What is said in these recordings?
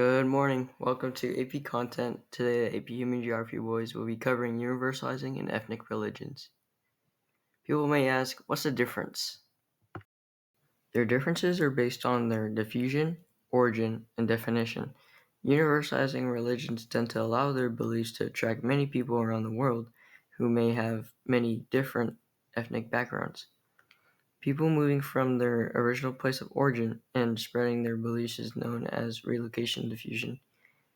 Good morning. Welcome to AP Content. Today, the AP Human Geography boys will be covering universalizing and ethnic religions. People may ask, what's the difference? Their differences are based on their diffusion, origin, and definition. Universalizing religions tend to allow their beliefs to attract many people around the world who may have many different ethnic backgrounds. People moving from their original place of origin and spreading their beliefs is known as relocation diffusion.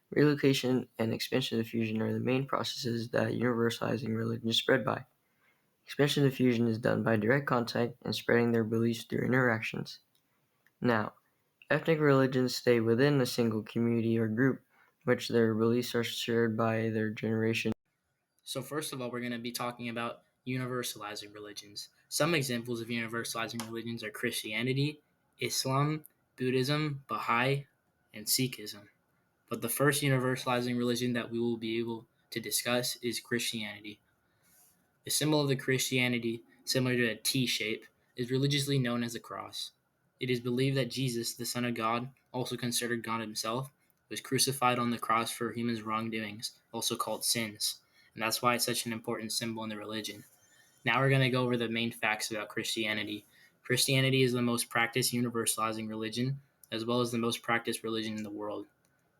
Relocation and expansion diffusion are the main processes that universalizing religion is spread by. Expansion diffusion is done by direct contact and spreading their beliefs through interactions. Now, ethnic religions stay within a single community or group, which their beliefs are shared by their generation. So first of all, we're going to be talking about universalizing religions. Some examples of universalizing religions are Christianity, Islam, Buddhism, Baha'i, and Sikhism. But the first universalizing religion that we will be able to discuss is Christianity. The symbol of the Christianity, similar to a T shape, is religiously known as a cross. It is believed that Jesus, the Son of God, also considered God himself, was crucified on the cross for humans' wrongdoings, also called sins. And that's why it's such an important symbol in the religion. Now we're going to go over the main facts about Christianity. Christianity is the most practiced universalizing religion, as well as the most practiced religion in the world.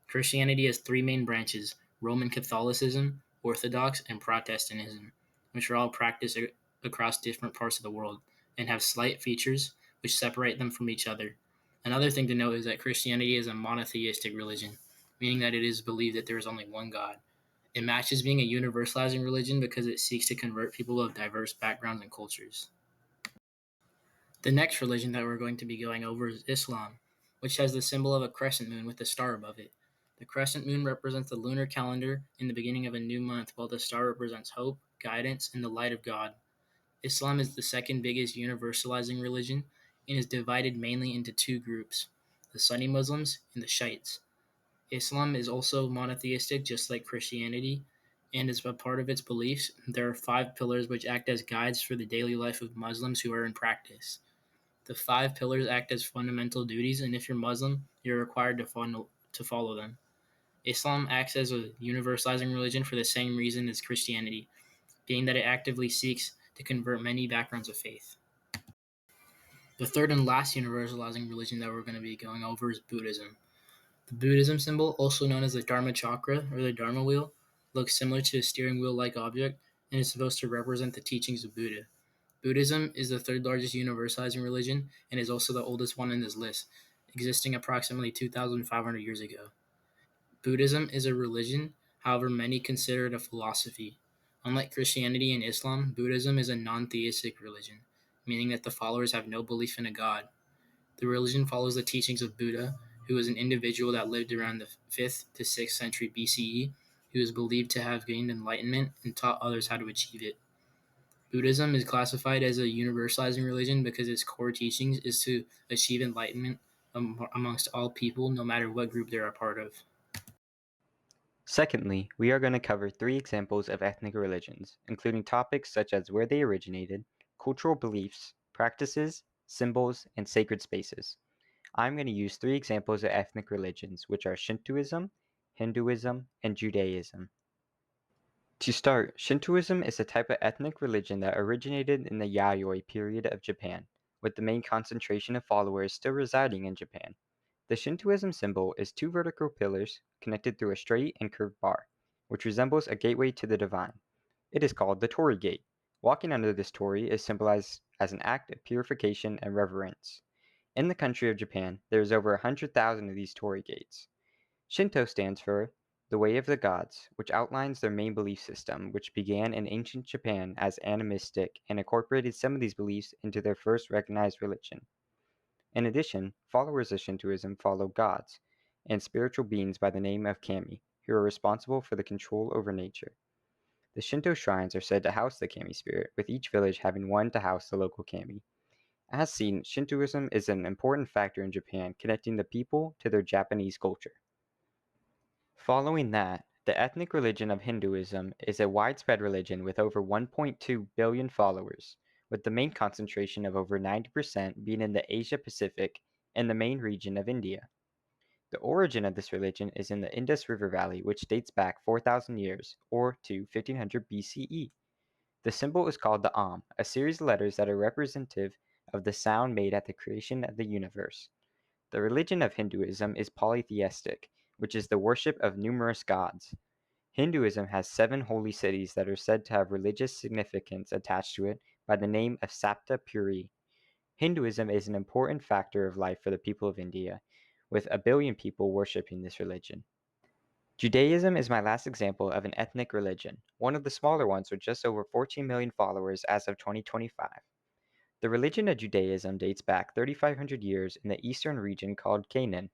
Christianity has three main branches: Roman Catholicism, Orthodox, and Protestantism, which are all practiced across different parts of the world and have slight features which separate them from each other. Another thing to note is that Christianity is a monotheistic religion, meaning that it is believed that there is only one God. It matches being a universalizing religion because it seeks to convert people of diverse backgrounds and cultures. The next religion that we're going to be going over is Islam, which has the symbol of a crescent moon with a star above it. The crescent moon represents the lunar calendar in the beginning of a new month, while the star represents hope, guidance, and the light of God. Islam is the second biggest universalizing religion and is divided mainly into two groups: the Sunni Muslims and the Shiites. Islam is also monotheistic, just like Christianity, and as a part of its beliefs, there are five pillars which act as guides for the daily life of Muslims who are in practice. The five pillars act as fundamental duties, and if you're Muslim, you're required to follow them. Islam acts as a universalizing religion for the same reason as Christianity, being that it actively seeks to convert many backgrounds of faith. The third and last universalizing religion that we're going to be going over is Buddhism. The Buddhism symbol, also known as the Dharma Chakra or the Dharma wheel, looks similar to a steering wheel-like object and is supposed to represent the teachings of Buddha. Buddhism is the third largest universalizing religion and is also the oldest one in this list, existing approximately 2,500 years ago. Buddhism is a religion, however, many consider it a philosophy. Unlike Christianity and Islam, Buddhism is a non-theistic religion, meaning that the followers have no belief in a god. The religion follows the teachings of Buddha, who was an individual that lived around the 5th to 6th century BCE, who is believed to have gained enlightenment and taught others how to achieve it. Buddhism is classified as a universalizing religion because its core teachings is to achieve enlightenment amongst all people, no matter what group they're a part of. Secondly, we are going to cover three examples of ethnic religions, including topics such as where they originated, cultural beliefs, practices, symbols, and sacred spaces. I'm going to use three examples of ethnic religions, which are Shintoism, Hinduism, and Judaism. To start, Shintoism is a type of ethnic religion that originated in the Yayoi period of Japan, with the main concentration of followers still residing in Japan. The Shintoism symbol is two vertical pillars connected through a straight and curved bar, which resembles a gateway to the divine. It is called the Torii Gate. Walking under this torii is symbolized as an act of purification and reverence. In the country of Japan, there is over 100,000 of these torii gates. Shinto stands for the Way of the Gods, which outlines their main belief system, which began in ancient Japan as animistic and incorporated some of these beliefs into their first recognized religion. In addition, followers of Shintoism follow gods and spiritual beings by the name of kami, who are responsible for the control over nature. The Shinto shrines are said to house the kami spirit, with each village having one to house the local kami. As seen, Shintoism is an important factor in Japan, connecting the people to their Japanese culture. Following that, the ethnic religion of Hinduism is a widespread religion with over 1.2 billion followers, with the main concentration of over 90% being in the Asia Pacific and the main region of India. The origin of this religion is in the Indus River Valley, which dates back 4,000 years, or to 1500 BCE. The symbol is called the Am, a series of letters that are representative of the sound made at the creation of the universe. The religion of Hinduism is polytheistic, which is the worship of numerous gods. Hinduism has 7 holy cities that are said to have religious significance attached to it by the name of Sapta Puri. Hinduism is an important factor of life for the people of India, with a billion people worshipping this religion. Judaism is my last example of an ethnic religion, one of the smaller ones with just over 14 million followers as of 2025. The religion of Judaism dates back 3,500 years in the eastern region called Canaan.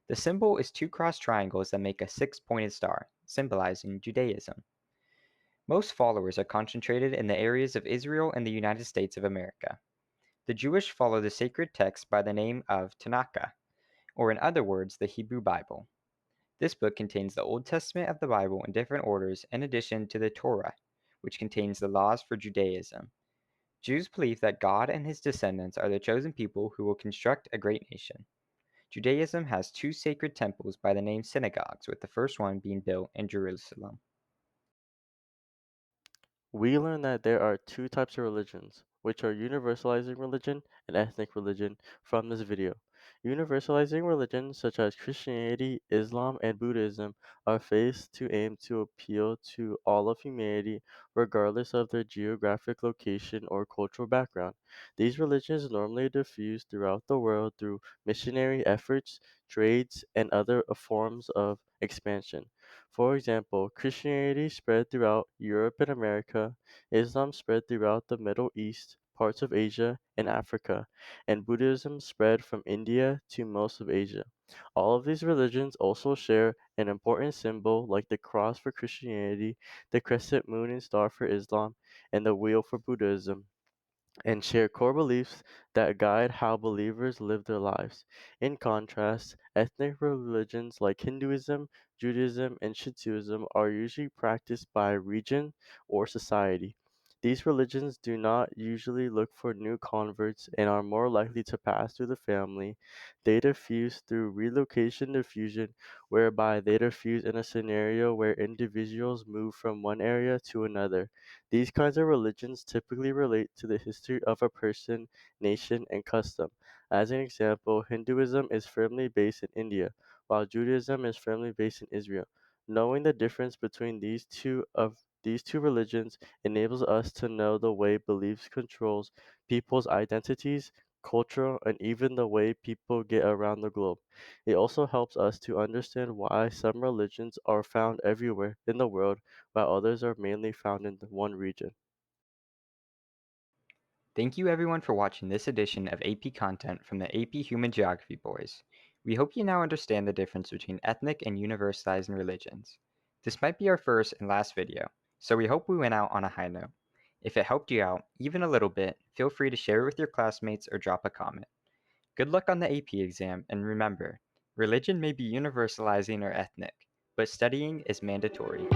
The symbol is 2 crossed triangles that make a 6-pointed star, symbolizing Judaism. Most followers are concentrated in the areas of Israel and the United States of America. The Jewish follow the sacred text by the name of Tanakh, or in other words, the Hebrew Bible. This book contains the Old Testament of the Bible in different orders in addition to the Torah, which contains the laws for Judaism. Jews believe that God and his descendants are the chosen people who will construct a great nation. Judaism has 2 sacred temples by the name synagogues, with the first one being built in Jerusalem. We learned that there are 2 types of religions, which are universalizing religion and ethnic religion, from this video. Universalizing religions such as Christianity, Islam, and Buddhism are phased to aim to appeal to all of humanity, regardless of their geographic location or cultural background. These religions normally diffuse throughout the world through missionary efforts, trades, and other forms of expansion. For example, Christianity spread throughout Europe and America, Islam spread throughout the Middle East, parts of Asia, and Africa, and Buddhism spread from India to most of Asia. All of these religions also share an important symbol like the cross for Christianity, the crescent moon and star for Islam, and the wheel for Buddhism, and share core beliefs that guide how believers live their lives. In contrast, ethnic religions like Hinduism, Judaism, and Shintoism are usually practiced by region or society. These religions do not usually look for new converts and are more likely to pass through the family. They diffuse through relocation diffusion, whereby they diffuse in a scenario where individuals move from one area to another. These kinds of religions typically relate to the history of a person, nation, and custom. As an example, Hinduism is firmly based in India, while Judaism is firmly based in Israel. Knowing the difference between these two religions enables us to know the way beliefs controls people's identities, culture, and even the way people get around the globe. It also helps us to understand why some religions are found everywhere in the world while others are mainly found in one region. Thank you everyone for watching this edition of AP content from the AP Human Geography boys. We hope you now understand the difference between ethnic and universalizing religions. This might be our first and last video, so we hope we went out on a high note. If it helped you out, even a little bit, feel free to share it with your classmates or drop a comment. Good luck on the AP exam, and remember, religion may be universalizing or ethnic, but studying is mandatory.